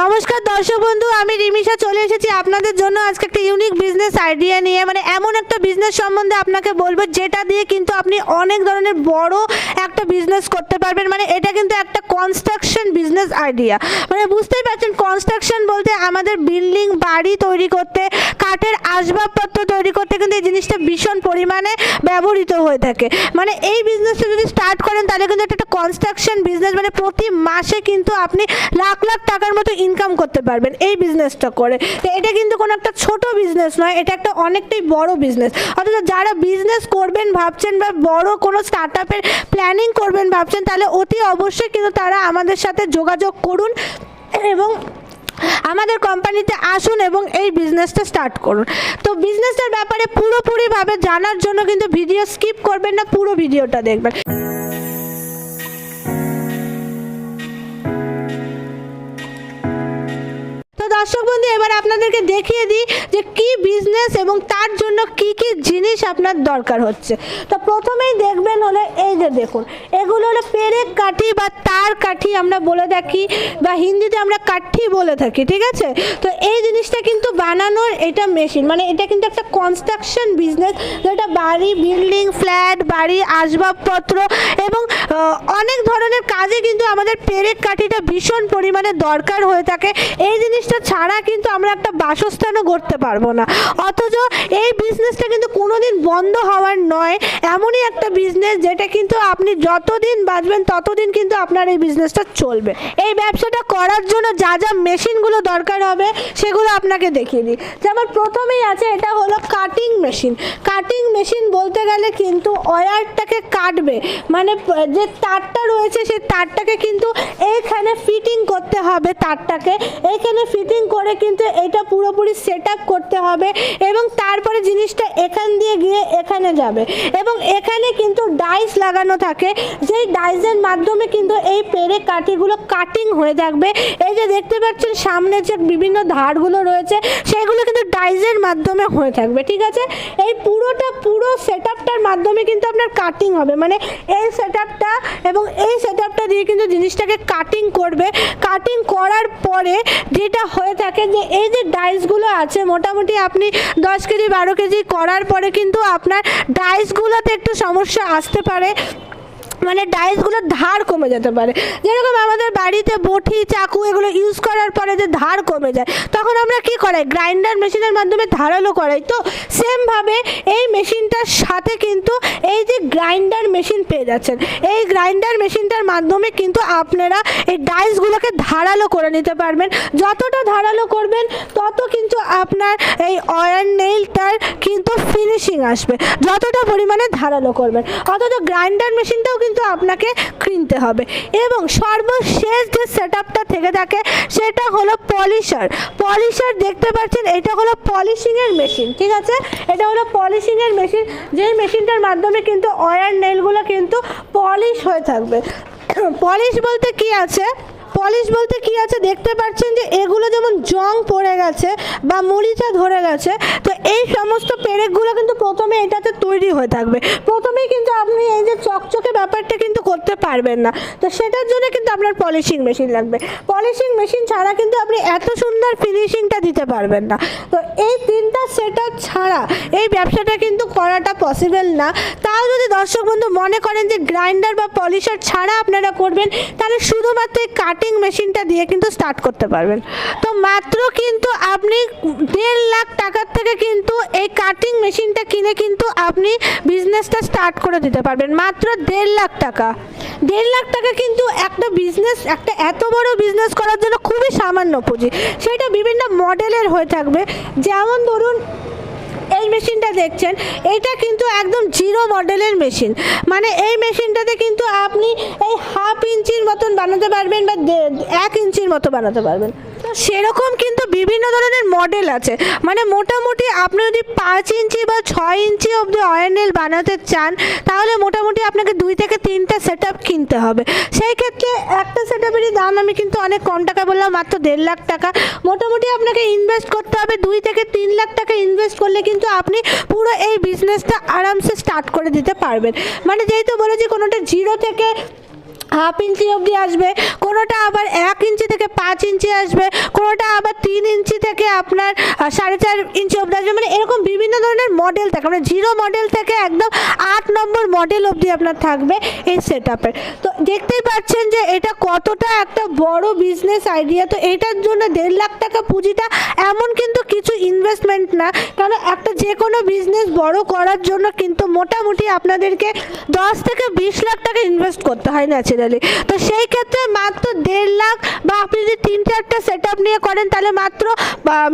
নমস্কার দর্শক বন্ধু, আমি রিমিশা চলে এসেছি আপনাদের জন্য আজকে একটা ইউনিক বিজনেস আইডিয়া নিয়ে। মানে এমন একটা বিজনেস সম্বন্ধে আপনাকে বলবো যেটা দিয়ে কিন্তু আপনি অনেক ধরনের বড় একটা বিজনেস করতে পারবেন। মানে এটা কিন্তু একটা কনস্ট্রাকশন বিজনেস আইডিয়া। মানে বুঝতেই পারছেন, কনস্ট্রাকশন বলতে আমাদের বিল্ডিং বাড়ি তৈরি করতে, কাঠের আসবাবপত্র তৈরি করতে কিন্তু এই জিনিসটা ভীষণ পরিমাণে ব্যবহৃত হয়ে থাকে। মানে এই বিজনেসটা যদি স্টার্ট করেন তাহলে কিন্তু একটা কনস্ট্রাকশন বিজনেস, মানে প্রতি মাসে কিন্তু আপনি লাখ লাখ টাকার মতো ইনকাম করতে পারবেন এই বিজনেসটা করে। তো এটা কিন্তু কোনো একটা ছোট বিজনেস নয়, এটা একটা অনেকটাই বড় বিজনেস। অথচ যারা বিজনেস করবেন ভাবছেন বা বড় কোনো স্টার্ট আপের প্ল্যানিং করবেন ভাবছেন, তাহলে অতি অবশ্যই কিন্তু তারা আমাদের সাথে যোগাযোগ করুন এবং আমাদের কোম্পানিতে আসুন এবং এই বিজনেসটা স্টার্ট করুন। তো বিজনেসটার ব্যাপারে পুরোপুরিভাবে জানার জন্য কিন্তু ভিডিও স্কিপ করবেন না, পুরো ভিডিওটা দেখবেন। তো দর্শক বন্ধু, এবার আপনাদেরকে দেখিয়ে দিই যে কি বিজনেস এবং তার জন্য কি কি জিনিস আপনার দরকার হচ্ছে। তো প্রথমেই দেখবেন হলো এই যে দেখুন, এগুলো হলো পেরেক কাঠি বা তার কাঠি আমরা বলে থাকি, বা হিন্দিতে আমরা কাঠি বলে থাকি, ঠিক আছে। তো এই জিনিসটা কিন্তু বানানোর এটা মেশিন, মানে এটা কিন্তু একটা কনস্ট্রাকশন বিজনেস, যেটা বাড়ি, বিল্ডিং, ফ্ল্যাট, বাড়ি, আসবাবপত্র এবং অনেক ধরনের কাজে কিন্তু আমাদের পেরেক কাঠিটা ভীষণ পরিমাণে দরকার হয়ে থাকে। এই জিনিসটা ছাড়া কিন্তু আমরা একটা বাসস্থানও গড়তে পারবো না। অথচ এই বিজনেসটা কিন্তু কোনোদিন বন্ধ হওয়ার নয়, এমনই একটা বিজনেস যেটা কিন্তু আপনি যতদিন বাঁচবেন ততদিন কিন্তু আপনার এই বিজনেসটা চলবে। এই ব্যবসাটা করার জন্য যা যা মেশিনগুলো দরকার হবে সেগুলো আপনাকে দেখিয়ে দিই। যেমন প্রথমেই আছে, এটা হলো কাটিং মেশিন। কাটিং মেশিন বলতে গেলে কিন্তু ওয়্যারটাকে কাটবে, মানে যে তারটা রয়েছে সেই তারটাকে কিন্তু এইখানে ফিটিং করতে হবে, তারটাকে এইখানে ফিটিং করে কিন্তু এটা পুরোপুরি সেট আপ করতে হবে এবং তারপরে জিনিসটা এখান দিয়ে গিয়ে এখানে যাবে এবং এখানে কিন্তু ডাইস লাগানো থাকে, যেই ডাইসের মাধ্যমে কিন্তু এই পেরেক কাঠিগুলো কাটিং হয়ে থাকবে। এই যে দেখতে পাচ্ছেন সামনে যে বিভিন্ন ধারগুলো রয়েছে সেগুলো কিন্তু ডাইসের মাধ্যমে হয়ে থাকবে, ঠিক আছে। এই পুরো সেট আপটার মাধ্যমে কিন্তু আপনার কাটিং হবে, মানে এই সেট আপটা এবং এই সেট আপটা দিয়ে কিন্তু জিনিসটাকে কাটিং করবে। কাটিং করার পরে যেটা হয়ে থাকে যে এই যে ডাইসগুলো আছে, মোটামুটি আপনি 10 কেজি 12 কেজি করার পরে কিন্তু আপনার ডাইসগুলোতে একটু সমস্যা আসতে পারে, মানে ডাইসগুলোর ধার কমে যেতে পারে। যেরকম আমাদের বাড়িতে বটি, চাকু এগুলো ইউজ করার পরে যে ধার কমে যায়, তখন আমরা কি করাই, গ্রাইন্ডার মেশিনের মাধ্যমে ধারালো করাই। তো সেমভাবে এই মেশিনটার সাথে কিন্তু এই যে গ্রাইন্ডার মেশিন পেয়ে যাচ্ছেন, এই গ্রাইন্ডার মেশিনটার মাধ্যমে কিন্তু আপনারা এই ডাইসগুলোকে ধারালো করে নিতে পারবেন। যতটা ধারালো করবেন তত কিন্তু আপনার এই অয়েল নেইলটার কিন্তু ফিনিশিং আসবে, যতটা পরিমাণে ধারালো করবেন। অথচ গ্রাইন্ডার মেশিনটাও কিন্তু আপনাকে কিনতে হবে। এবং সর্বশেষ যে সেটআপটা থেকে থাকে সেটা হলো পলিশার। পলিশার দেখতে পাচ্ছেন, এটা হলো পলিশিংয়ের মেশিন, ঠিক আছে। এটা হলো পলিশিংয়ের মেশিন, যেই মেশিনটার মাধ্যমে কিন্তু ওয়্যার নেইলগুলো কিন্তু পলিশ হয়ে থাকবে। পলিশ বলতে কি আছে, পলিশ বলতে কি আছে দেখতে পাচ্ছেন যে এগুলো যেমন জং পড়ে গেছে বা মরিচা ধরে গেছে, তো এই সমস্ত পেরেকগুলো কিন্তু প্রথমে এটাতে তৈরি হয়ে থাকবে। প্রথমেই কিন্তু আপনি এই যে চকচকে ব্যাপারটা কিন্তু করতে পারবেন না, তো সেটার জন্য কিন্তু আপনার পলিশিং মেশিন লাগবে। পলিশিং মেশিন ছাড়া কিন্তু আপনি এত সুন্দর ফিনিশিংটা দিতে পারবেন না। তো এই তিনটা সেটআপ ছাড়া এই ব্যবসাটা কিন্তু করাটা পসিবল না। তাও যদি দর্শক বন্ধু মনে করেন যে গ্রাইন্ডার বা পলিশার ছাড়া আপনারা করবেন, তাহলে শুধুমাত্র এই কাটিং মেশিনটা দিয়ে কিন্তু স্টার্ট করতে পারবেন। তো মাত্র কিন্তু আপনি 1.5 লাখ টাকার থেকে কিন্তু এই কাটিং মেশিনটা কিনে কিন্তু আপনি বিজনেসটা স্টার্ট করে দিতে পারবেন। মাত্র 1.5 লাখ টাকা। 1.5 লাখ টাকা কিন্তু একটা বিজনেস, একটা এত বড় বিজনেস করার জন্য খুবই সামান্য পুঁজি। সেটা বিভিন্ন মডেলের হয়ে থাকবে। যেমন ধরুন এই মেশিনটা দেখছেন, এটা কিন্তু একদম 0 মডেলের মেশিন, মানে এই মেশিনটাতে কিন্তু আপনি এই 1/2 ইঞ্চির মতন বানাতে পারবেন বা 1 ইঞ্চির মতো বানাতে পারবেন। তো সেরকম কিন্তু বিভিন্ন ধরনের মডেল আছে, মানে মোটামুটি আপনি যদি 5 ইঞ্চি বা 6 ইঞ্চি অবধি ওয়্যার নেইল বানাতে চান, তাহলে মোটামুটি আপনাকে 2 থেকে 3টা সেটআপ কিনতে হবে। সেই ক্ষেত্রে একটা সেটআপেরই দাম আমি কিন্তু অনেক কম টাকা বললাম, মাত্র 1.5 লাখ টাকা। মোটামুটি আপনাকে ইনভেস্ট করতে হবে 2 থেকে 3 লাখ টাকা। ইনভেস্ট করলে কিন্তু আপনি পুরো এই বিজনেসটা আরামসে স্টার্ট করে দিতে পারবেন। মানে যেহেতু বলেছি কোনোটা 0 থেকে হাফ ইঞ্চি অবধি আসবে, কোনোটা আবার 1 ইঞ্চি থেকে 5 ইঞ্চি আসবে, কোনোটা আবার 3 ইঞ্চি থেকে আপনার 4.5 ইঞ্চি অবধি আসবে। মানে এরকম বিভিন্ন ধরনের মডেল থাকে, মানে 0 মডেল থেকে একদম 8 নম্বর মডেল অবধি আপনার থাকবে এই সেট আপের। তো দেখতেই পাচ্ছেন যে এটা কতটা একটা বড় বিজনেস আইডিয়া। তো এটার জন্য 1.5 লাখ টাকা পুঁজিটা এমন কিন্তু কিছু ইনভেস্টমেন্ট না, কারণ একটা যে কোনো বিজনেস বড় করার জন্য কিন্তু মোটামুটি আপনাদেরকে 10 থেকে 20 লাখ টাকা ইনভেস্ট করতে হয় ন্যাচারালি। তো সেই ক্ষেত্রে মাত্র 1.5 লাখ বা আপনি যদি 3-4টা সেট আপ নিয়ে করেন তাহলে মাত্র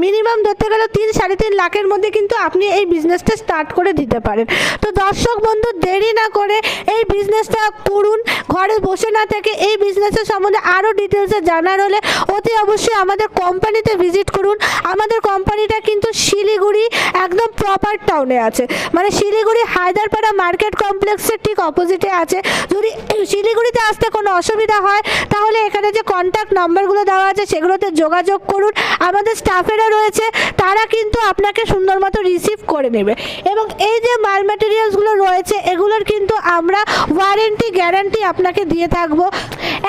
মিনিমাম ধরতে গেলে 3-3.5 লাখের মধ্যে কিন্তু আপনি এই বিজনেসটা স্টার্ট করে দিতে পারেন। তো দর্শক বন্ধু, দেরি না করে এই বিজনেসটা করুন, ঘরে বসে না থেকে এই বিজনেসের সম্বন্ধে আরও ডিটেলসে জানার হলে অতি অবশ্যই আমাদের কোম্পানিতে ভিজিট করুন। আমাদের কোম্পানিটা কিন্তু শিলিগুড়ি একদম প্রপার টাউনে আছে, মানে শিলিগুড়ি হায়দারপাড়া মার্কেট কমপ্লেক্সের ঠিক অপোজিটে আছে। যদি শিলিগুড়িতে আসতে কোনো অসুবিধা হয় তাহলে এখানে যে কন্ট্যাক্ট নাম্বারগুলো দেওয়া আছে সেগুলোতে যোগাযোগ করুন। আমাদের স্টাফেরা রয়েছে, তারা কিন্তু আপনাকে সুন্দর মতো রিসিভ করে নেবে। এবং এই যে মাল ম্যাটেরিয়ালসগুলো রয়েছে এগুলোর কিন্তু আমরা ওয়ারেন্টি গ্যারান্টি আপনাকে দিয়ে থাকবো,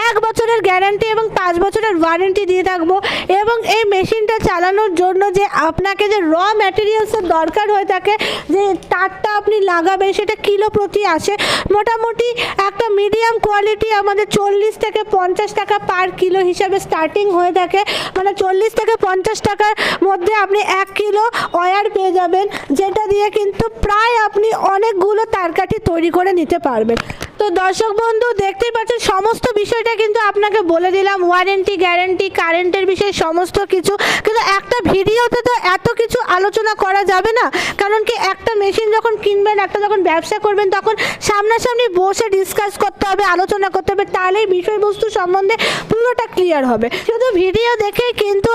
1 বছরের গ্যারান্টি এবং 5 বছরের ওয়ারেন্টি দিয়ে থাকবো। এবং এই মেশিনটা চালানোর জন্য যে আপনাকে যে র ম্যাটেরিয়ালসের দরকার হয়ে থাকে, যে তারটা আপনি লাগাবেন সেটা কিলো প্রতি আসে। মোটামুটি একটা মিডিয়াম কোয়ালিটি আমাদের 40 থেকে 50 টাকা পার কিলো হিসাবে স্টার্টিং হয়ে থাকে, মানে 40 থেকে 50 টাকার মধ্যে আপনি 1 কিলো ওয়্যার পেয়ে যাবেন, যেটা দিয়ে কিন্তু প্রায় আপনি অনেকগুলো তারকাঠি তৈরি করে নিতে পারবেন। তো দর্শক বন্ধু, দেখতেই পাচ্ছেন সমস্ত বিষয়টা কিন্তু আপনাকে বলে দিলাম, ওয়ারেন্টি গ্যারান্টি কারেন্টের বিষয়ে সমস্ত কিছু। কিন্তু একটা ভিডিওতে তো এত কিছু আলোচনা করা যাবে না, কারণ কি একটা মেশিন যখন কিনবেন, একটা যখন ব্যবসা করবেন, তখন সামনাসামনি বসে ডিসকাস করতে হবে, আলোচনা করতে হবে, তাহলেই বিষয়বস্তু সম্বন্ধে পুরোটা ক্লিয়ার হবে। শুধু ভিডিও দেখে কিন্তু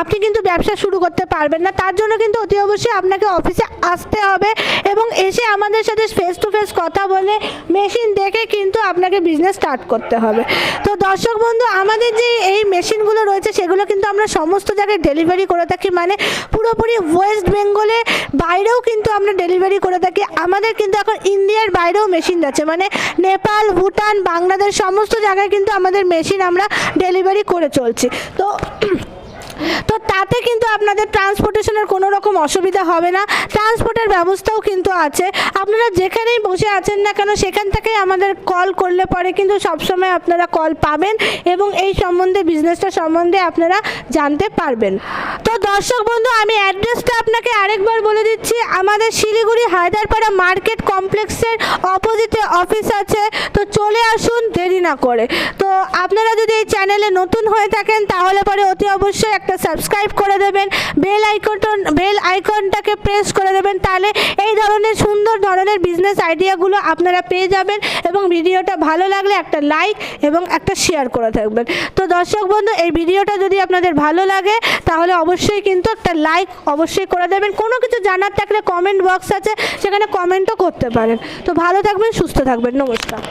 আপনি কিন্তু ব্যবসা শুরু করতে পারবেন না। তার জন্য কিন্তু অতি অবশ্যই আপনাকে অফিসে আসতে হবে এবং এসে আমাদের সাথে ফেস টু ফেস কথা বলে মেশিন দেখে কিন্তু আপনাকে বিজনেস স্টার্ট করতে হবে। তো দর্শক বন্ধু, আমাদের যে এই মেশিনগুলো রয়েছে সেগুলো কিন্তু আমরা সমস্ত জায়গায় ডেলিভারি করে থাকি, মানে পুরোপুরি ওয়েস্ট বেঙ্গলের বাইরেও কিন্তু আমরা ডেলিভারি করে থাকি। আমাদের কিন্তু এখন ইন্ডিয়ার বাইরেও মেশিন যাচ্ছে, মানে নেপাল, ভুটান, বাংলাদেশ সমস্ত জায়গায় কিন্তু আমাদের মেশিন আমরা ডেলিভারি করে চলছি। তো তাতে কিন্তু আপনাদের ট্রান্সপোর্টেশনের কোনো রকম অসুবিধা হবে না, ট্রান্সপোর্টের ব্যবস্থাও কিন্তু আছে। আপনারা যেখানেই বসে আছেন না কেন সেখান থেকেই আমাদের কল করলে পরে কিন্তু সবসময় আপনারা কল পাবেন এবং এই সম্বন্ধে বিজনেসটা সম্বন্ধে আপনারা জানতে পারবেন। তো দর্শক বন্ধু, আমি অ্যাড্রেসটা আপনাকে আরেকবার বলে দিচ্ছি। আমাদের শিলিগুড়ি হায়দারপাড়া মার্কেট কমপ্লেক্সের অপোজিটে অফিস আছে, তো চলে আসুন দেরি না করে। তো আপনারা যদি এই চ্যানেলে নতুন হয়ে থাকেন তাহলে পরে অতি অবশ্যই একটা সাবস্ক্রাইব করে দেবেন, বেল আইকনটাকে প্রেস করে দেবেন, তাহলে এই ধরনের সুন্দর ধরনের বিজনেস আইডিয়াগুলো আপনারা পেয়ে যাবেন। এবং ভিডিওটা ভালো লাগলে একটা লাইক এবং একটা শেয়ার করে থাকবেন। তো দর্শক বন্ধু, এই ভিডিওটা যদি আপনাদের ভালো লাগে তাহলে অবশ্যই কিন্তু একটা লাইক অবশ্যই করে দেবেন। কোনো কিছু জানার থাকলে কমেন্ট বক্স আছে, সেখানে কমেন্টও করতে পারেন। তো ভালো থাকবেন, সুস্থ থাকবেন, নমস্কার।